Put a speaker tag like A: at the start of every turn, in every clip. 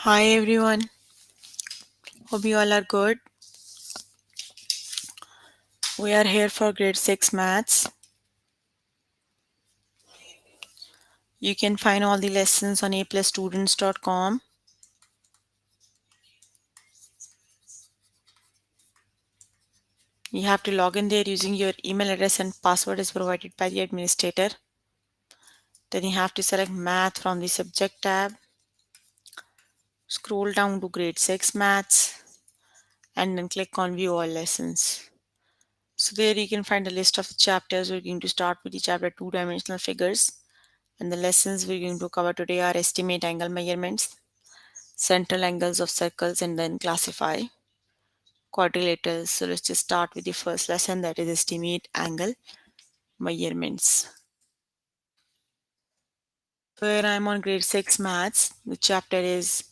A: Hi everyone, hope you all are good. We are here for grade 6 maths. You can find all the lessons on aplusstudents.com. You have to log in there using your email address and password is provided by the administrator. Then you have to select math from the subject tab. Scroll down to grade 6 maths and then click on view all lessons. So there you can find a list of the chapters. We're going to start with the chapter two-dimensional figures. And the lessons we're going to cover today are estimate angle measurements, central angles of circles, and then classify quadrilaterals. So let's just start with the first lesson, that is estimate angle measurements. Here I'm on grade 6 maths. The chapter is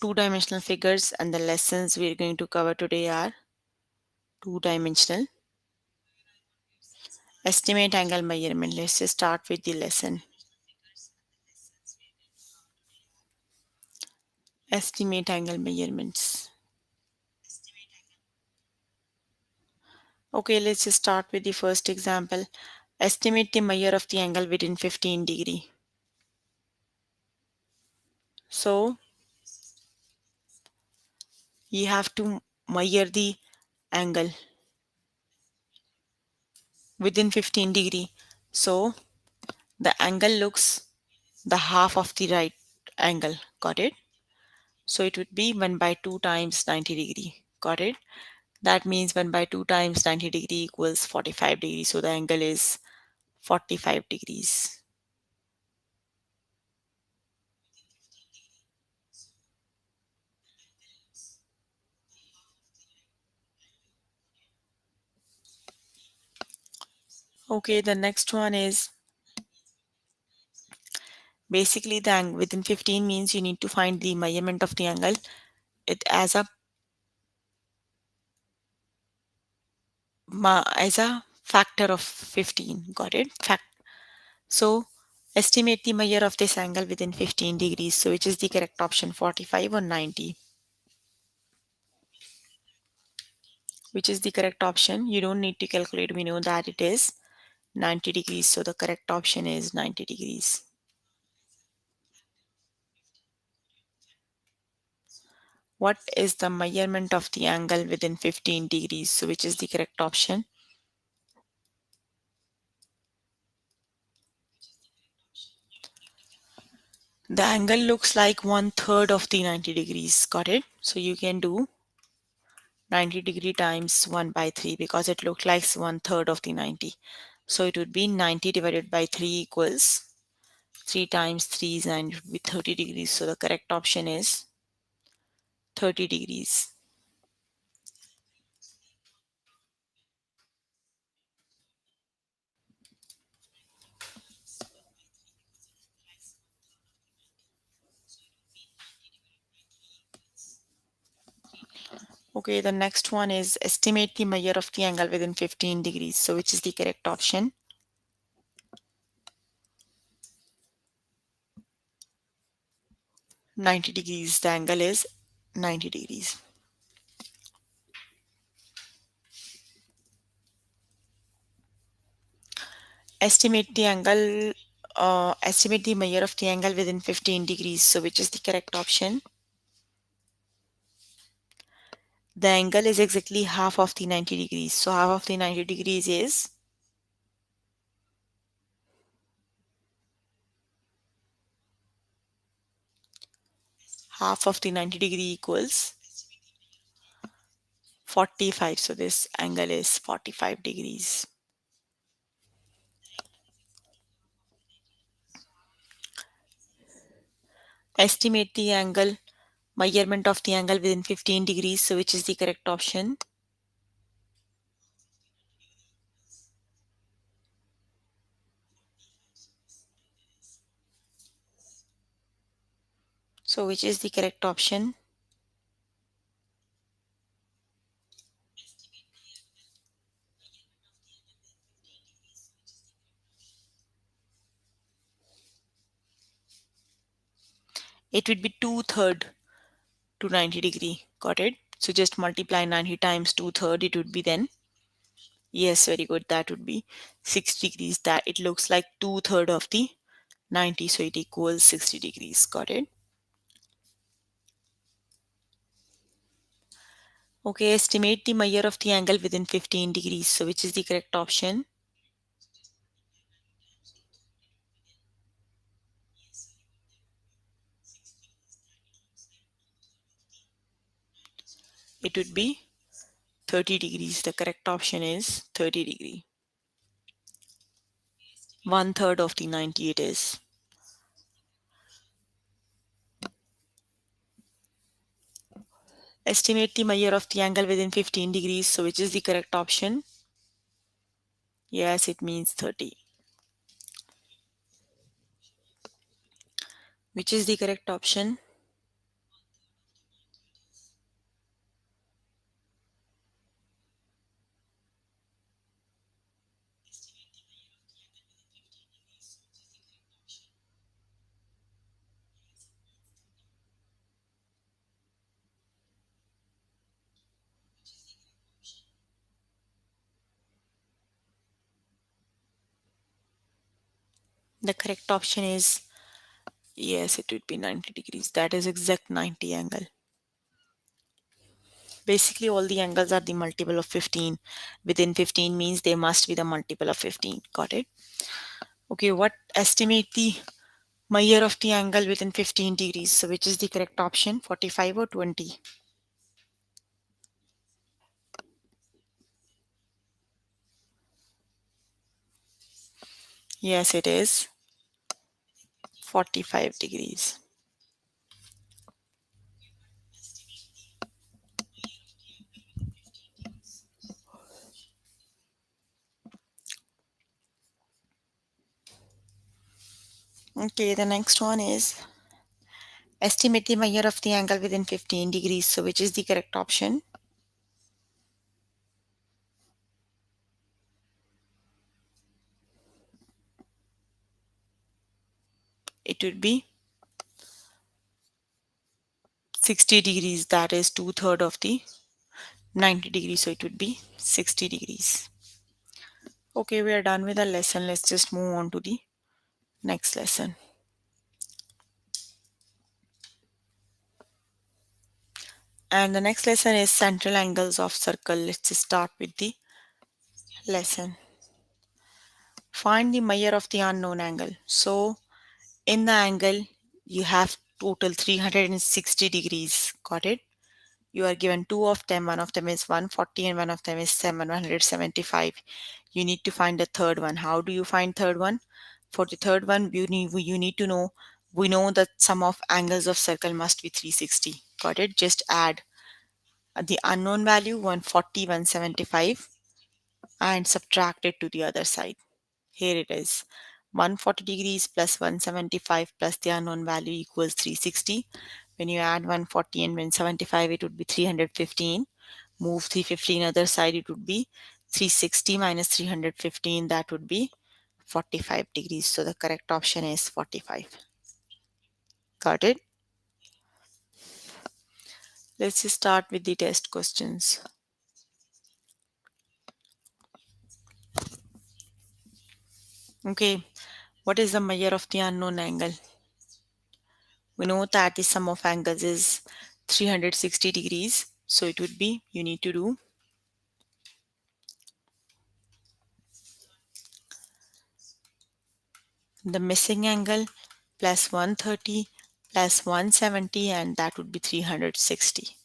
A: two-dimensional figures and the lessons we're going to cover today are two-dimensional. Estimate angle measurement. Let's just start with the lesson. Estimate angle measurements. Okay, let's just start with the first example. Estimate the measure of the angle within 15 degree. So you have to measure the angle within 15 degree. So the angle looks the half of the right angle. Got it? So it would be 1 by 2 times 90 degree. Got it? That means 1 by 2 times 90 degree equals 45 degrees. So the angle is 45 degrees. Okay, the next one is basically the angle within 15 means you need to find the measurement of the angle. It as a factor of 15. Got it? So estimate the measure of this angle within 15 degrees. So which is the correct option, 45 or 90? Which is the correct option? You don't need to calculate. We know that it is 90 degrees. So the correct option is 90 degrees. What is the measurement of the angle within 15 degrees? So which is the correct option? The angle looks like 1/3 of the 90 degrees. Got it? So you can do 90 degree times 1 by 3 because it looks like 1/3 of the 90. So it would be 90 divided by 3 equals 3 times 3 is 9, it would be 30 degrees. So the correct option is 30 degrees. Okay, the next one is estimate the measure of the angle within 15 degrees. So which is the correct option? Ninety degrees. The angle is 90 degrees. Estimate the angle, estimate the measure of the angle within 15 degrees. So which is the correct option? The angle is exactly half of the 90 degrees. So half of the 90 degrees is half of the 90 degree equals 45. So this angle is 45 degrees. Estimate the angle, measurement of the angle within 15 degrees. So which is the correct option? So which is the correct option? It would be 2/3 to 90 degree. Got it? So just multiply 90 times 2/3. It would be then, yes, very good. That would be 60 degrees. That it looks like 2/3 of the 90. So it equals 60 degrees. Got it? Okay, estimate the measure of the angle within 15 degrees. So which is the correct option? It would be 30 degrees. The correct option is 30 degree. 1/3 of the 90 it is. Estimate the measure of the angle within 15 degrees. So which is the correct option? Yes, it means 30. Which is the correct option? The correct option is, yes, it would be 90 degrees. That is exact 90 angle. Basically, all the angles are the multiple of 15. Within 15 means they must be the multiple of 15. Got it? Okay, what estimate the measure of the angle within 15 degrees? So which is the correct option? 45 or 20? Yes, it is 45 degrees. Okay, the next one is estimate the measure of the angle within 15 degrees. So which is the correct option? It would be 60 degrees. That is 2/3 of the 90 degrees. So it would be 60 degrees. Okay, we are done with the lesson. Let's just move on to the next lesson. And the next lesson is central angles of circle. Let's just start with the lesson. Find the measure of the unknown angle. So in the angle, you have total 360 degrees. Got it? You are given two of them. One of them is 140 and one of them is 775. You need to find the third one. How do you find third one? For the third one, you need to know, we know that sum of angles of circle must be 360. Got it? Just add the unknown value 140, 175 and subtract it to the other side. Here it is. 140 degrees plus 175 plus the unknown value equals 360. When you add 140 and 175, it would be 315. Move 315 other side, it would be 360 minus 315. That would be 45 degrees. So the correct option is 45. Got it? Let's just start with the test questions. Okay, what is the measure of the unknown angle? We know that the sum of angles is 360 degrees. So it would be, you need to do the missing angle plus 130 plus 170 and that would be 360.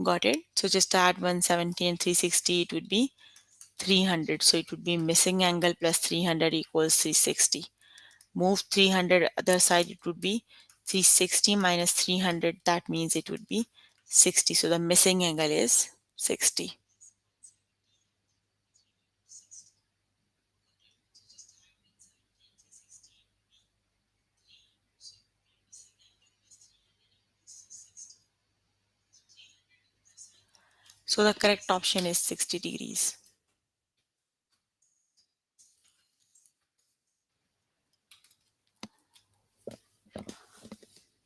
A: Got it? So just add 170 and 360, it would be 300. So it would be missing angle plus 300 equals 360. Move 300 other side, it would be 360 minus 300. That means it would be 60. So the missing angle is 60. So the correct option is 60 degrees.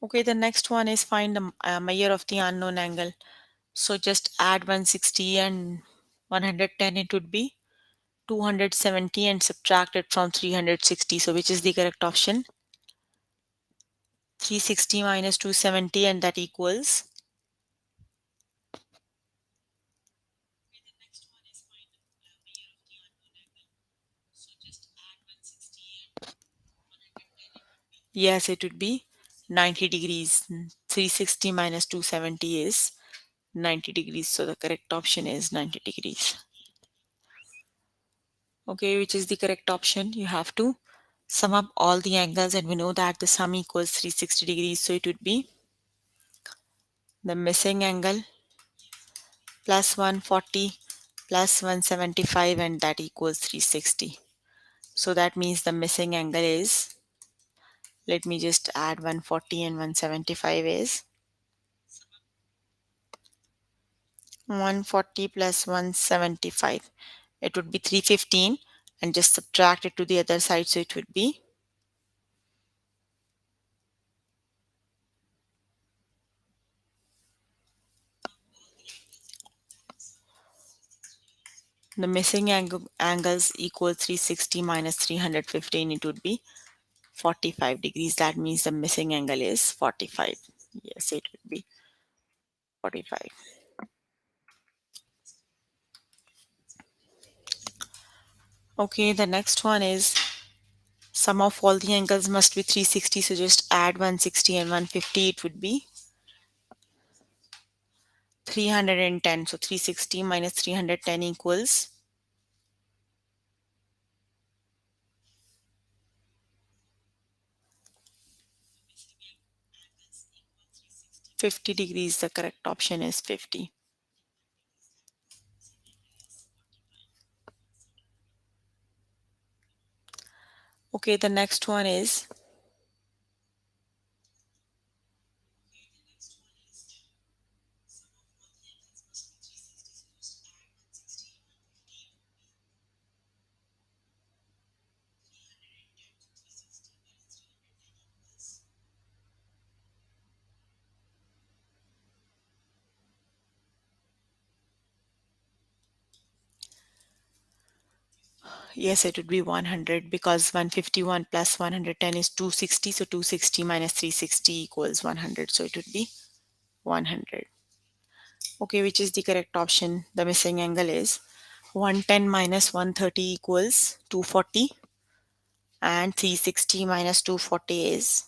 A: Okay, the next one is find the measure of the unknown angle. So just add 160 and 110, it would be 270, and subtract it from 360. So which is the correct option? 360 minus 270, and that equals. Yes, it would be 90 degrees. 360 minus 270 is 90 degrees. So the correct option is 90 degrees. Okay, which is the correct option? You have to sum up all the angles, and we know that the sum equals 360 degrees. So it would be the missing angle plus 140 plus 175, and that equals 360. So that means the missing angle is, let me just add 140 and 175 is 140 plus 175. It would be 315, and just subtract it to the other side. So it would be the missing angles equal 360 minus 315. It would be 45 degrees. That means the missing angle is 45. Yes, it would be 45. Okay, the next one is sum of all the angles must be 360. So just add 160 and 150. It would be 310. So 360 minus 310 equals 50 degrees. The correct option is 50. Okay, the next one is yes, it would be 100, because 151 plus 110 is 260. So 260 minus 360 equals 100. So it would be 100. Okay, which is the correct option? The missing angle is 110 minus 130 equals 240, and 360 minus 240 is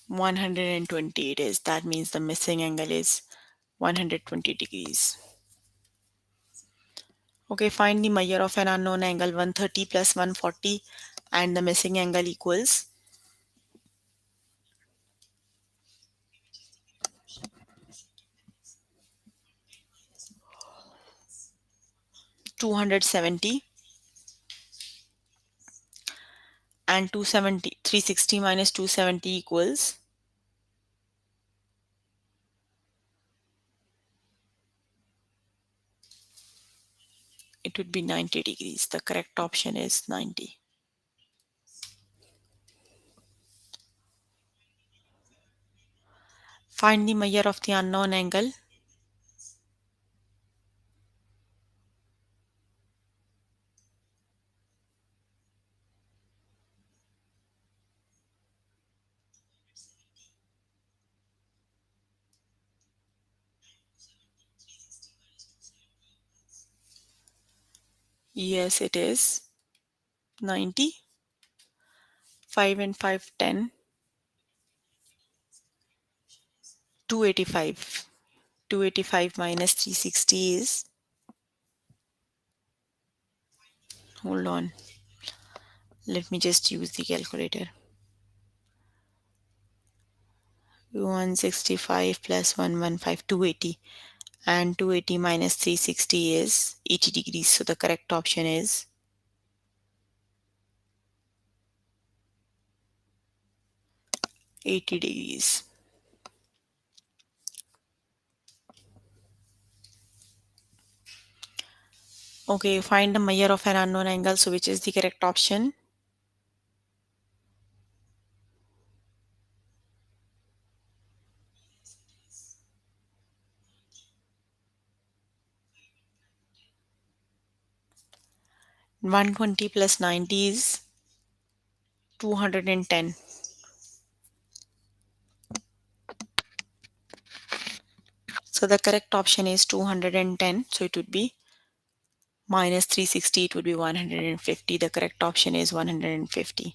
A: 120. It is. That means the missing angle is 120 degrees. Okay, find the measure of an unknown angle. 130 plus 140, and the missing angle equals 270, and 270, 360 minus 270 equals, it would be 90 degrees. The correct option is 90. Find the measure of the unknown angle. Yes, it is 90. 5 and 5, 10. 285. 285 minus 360 is, hold on, let me just use the calculator. 165 plus 115, 280. And 280 minus 360 is 80 degrees. So the correct option is 80 degrees. Okay, find the measure of an unknown angle. So which is the correct option? One 120 plus 90 is 210. So the correct option is 210. So it would be minus 360. It would be 150. The correct option is 150.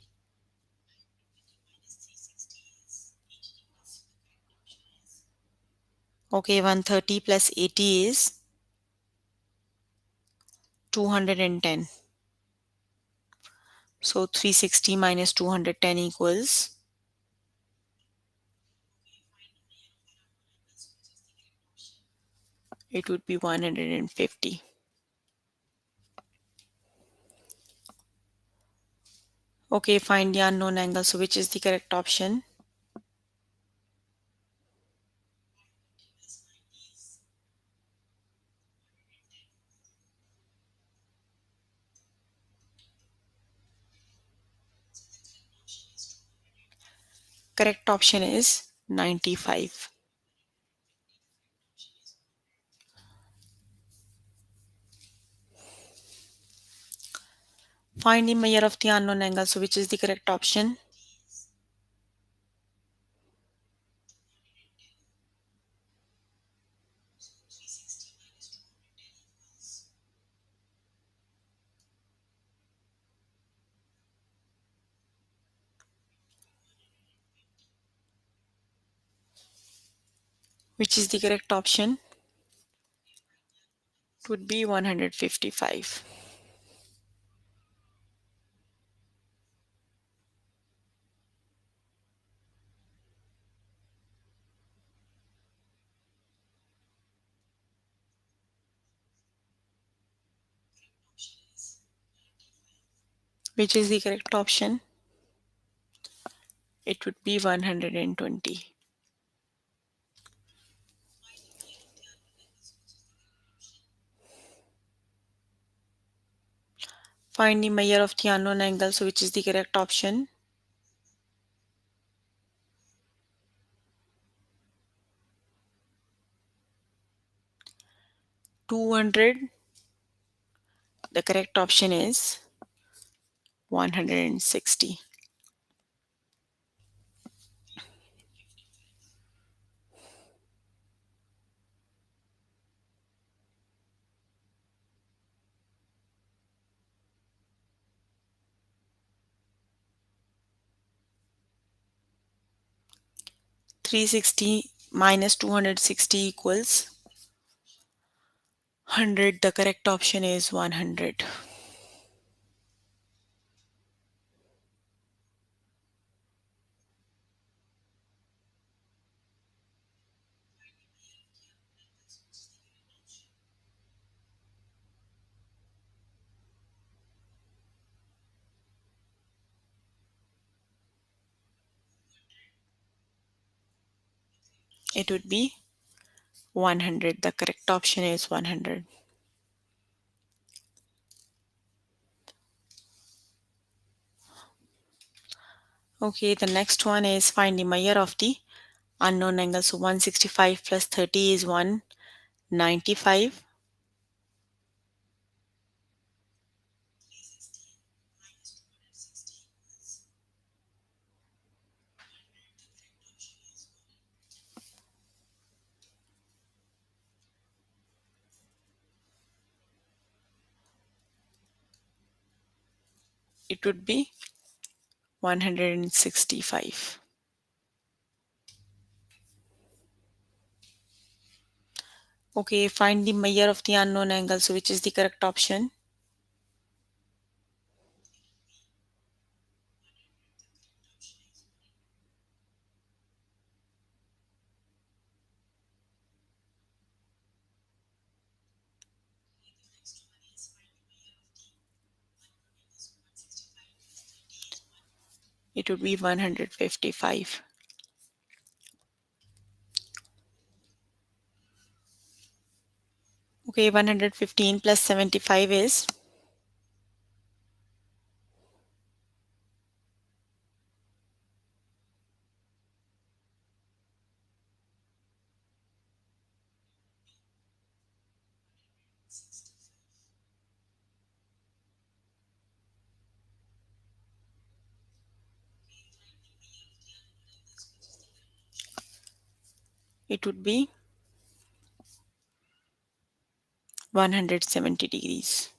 A: Okay, 130 plus 80 is 210. So 360 minus 210 equals, it would be 150. Okay, find the unknown angle. So which is the correct option? Correct option is 95. Find the measure of the unknown angle. So which is the correct option? Which is the correct option? It would be 155. Which is the correct option? It would be 120. Find the measure of the unknown angle. So which is the correct option? $200. The correct option is 160. Three 360 minus 260 equals 100. The correct option is 100. It would be 100. The correct option is 100. Okay, the next one is find the measure of the unknown angle. So 165 plus 30 is 195. It would be 165. Okay, find the measure of the unknown angle. So which is the correct option? It would be 155. Okay, 115 plus 75 is it would be 170 degrees.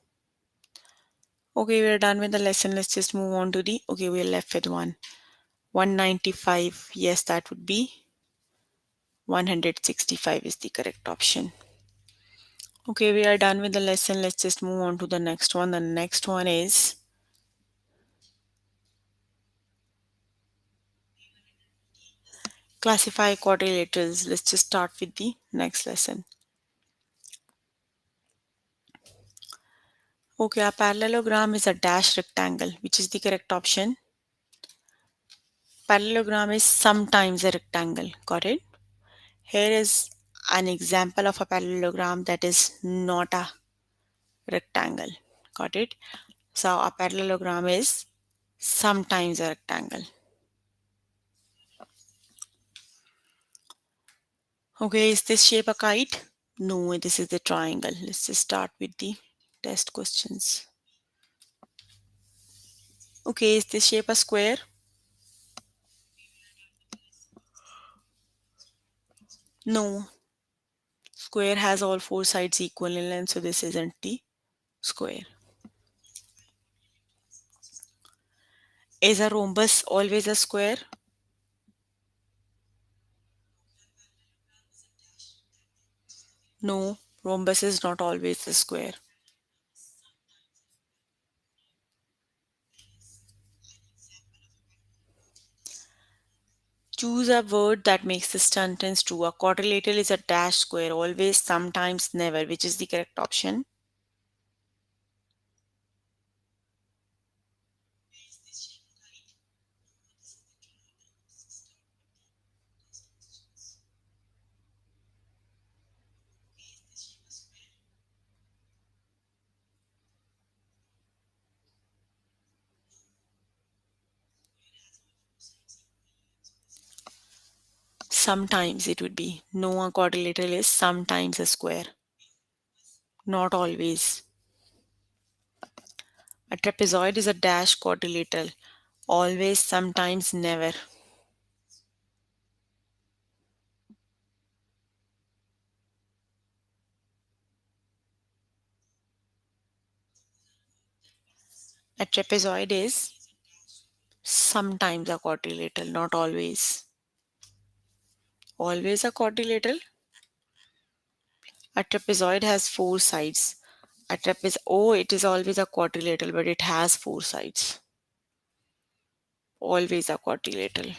A: Okay, we're done with the lesson. Let's just move on to the, okay, we're left with 195. Yes, that would be 165 is the correct option. Okay, we are done with the lesson. Let's just move on to the next one. The next one is classify quadrilaterals. Let's just start with the next lesson. Okay, a parallelogram is a dash rectangle, which is the correct option. Parallelogram is sometimes a rectangle. Got it? Here is an example of a parallelogram that is not a rectangle. Got it? So a parallelogram is sometimes a rectangle. Okay, is this shape a kite? No, this is the triangle. Let's just start with the test questions. Okay, is this shape a square? No, square has all four sides equal in length, so this isn't the square. Is a rhombus always a square? No, rhombus is not always a square. Choose a word that makes this sentence true. A quadrilateral is a dash square, always, sometimes, never, which is the correct option. Sometimes it would be. No, a quadrilateral is sometimes a square, not always. A trapezoid is a dash quadrilateral, always, sometimes, never. A trapezoid is sometimes a quadrilateral, not always. Always a quadrilateral. A trapezoid has four sides. A trapezoid, oh, it is always a quadrilateral, but it has four sides. Always a quadrilateral.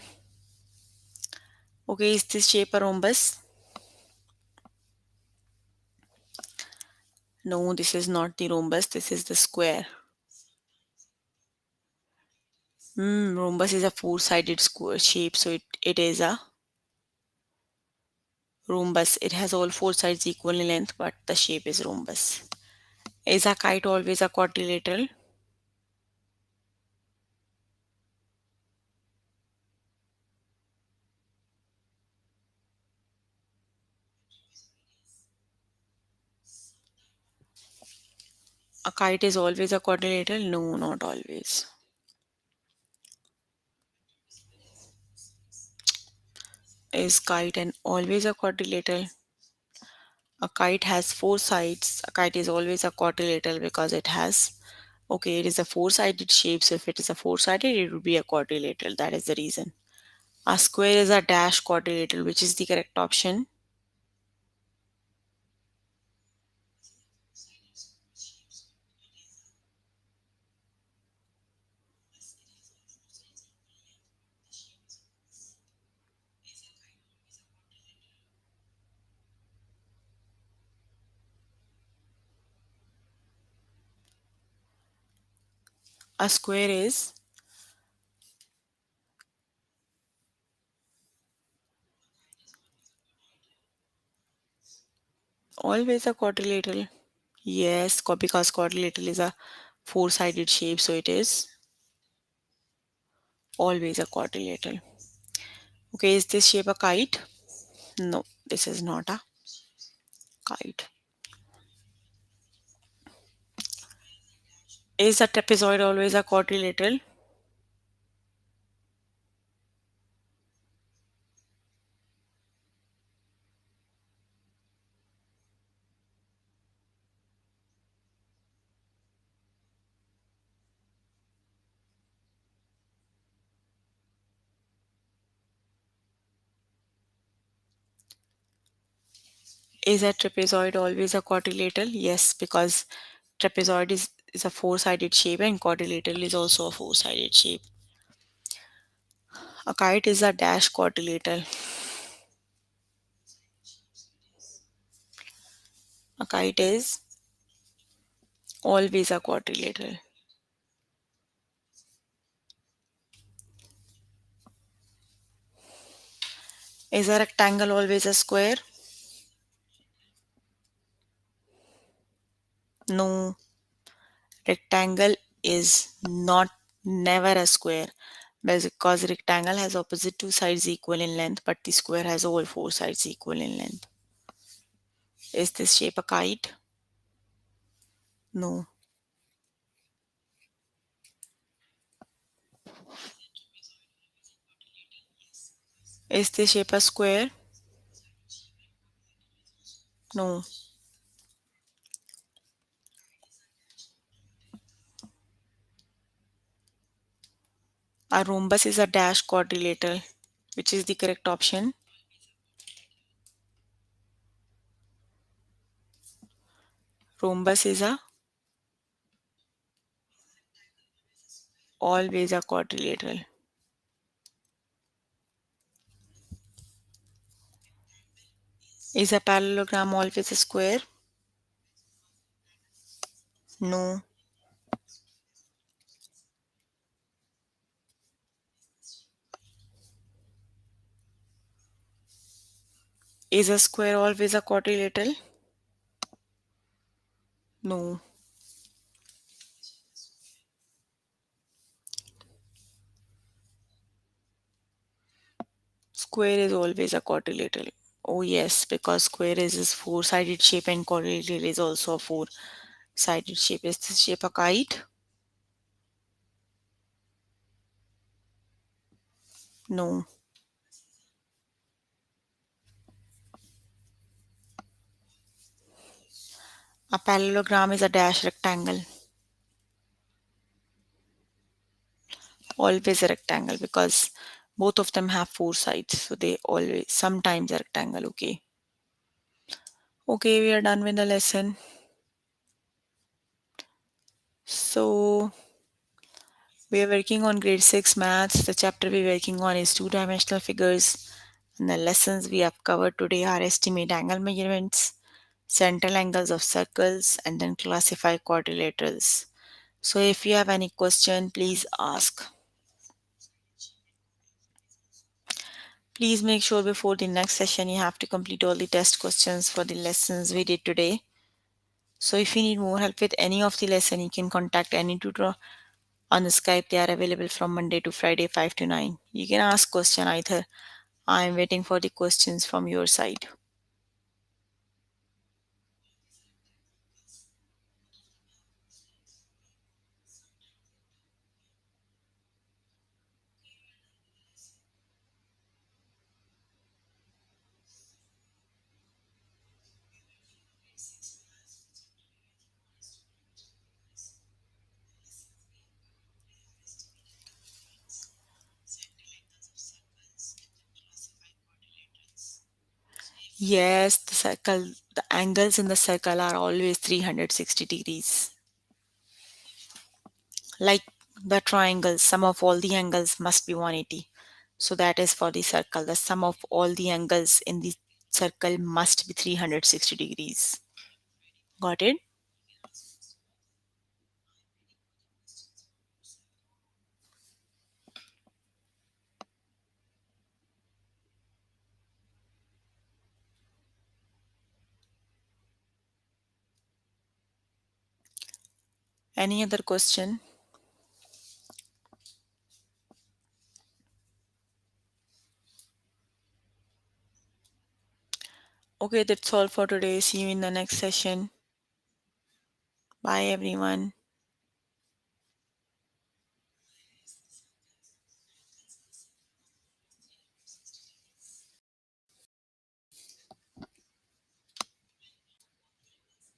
A: Okay, is this shape a rhombus? No, this is not the rhombus. This is the square. Rhombus is a four-sided square shape, so it is a rhombus. It has all four sides equal in length, but the shape is rhombus. Is a kite always a quadrilateral? A kite is always a quadrilateral? No, not always. Is kite and always a quadrilateral? A kite has four sides. A kite is always a quadrilateral because it has, okay, it is a four-sided shape. So if it is a four-sided, it would be a quadrilateral. That is the reason. A square is a dash quadrilateral, which is the correct option. A square is Always a quadrilateral. Yes, because quadrilateral is a four-sided shape, so it is always a quadrilateral. Okay, is this shape a kite? No, this is not a kite. Is a trapezoid always a quadrilateral? Is a trapezoid always a quadrilateral? Yes, because trapezoid is a four-sided shape and quadrilateral is also a four-sided shape. A kite is a dash quadrilateral. A kite is always a quadrilateral. Is a rectangle always a square? No, rectangle is not never a square because rectangle has opposite two sides equal in length, but the square has all four sides equal in length. Is this shape a kite? No. Is this shape a square? No. A rhombus is a dash quadrilateral, which is the correct option. Rhombus is a always a quadrilateral. Is a parallelogram always a square? No. Is a square always a quadrilateral? No. Square is always a quadrilateral. Oh yes, because square is its four-sided shape and quadrilateral is also a four-sided shape. Is this shape a kite? No. A parallelogram is a dash rectangle. Always a rectangle because both of them have four sides. So they always sometimes a rectangle. Okay. Okay, we are done with the lesson. So we are working on grade 6 maths. The chapter we're working on is two-dimensional figures. And the lessons we have covered today are estimate angle measurements, central angles of circles, and then classify quadrilaterals. So if you have any question, please ask. Please make sure before the next session you have to complete all the test questions for the lessons we did today. So if you need more help with any of the lesson, you can contact any tutor on the Skype. They are available from Monday to Friday 5 to 9. You can ask question either. I am waiting for the questions from your side. Yes, the angles in the circle are always 360 degrees. Like the triangle, sum of all the angles must be 180. So that is for the circle. The sum of all the angles in the circle must be 360 degrees. Got it? Any other question? Okay, that's all for today. See you in the next session. Bye, everyone.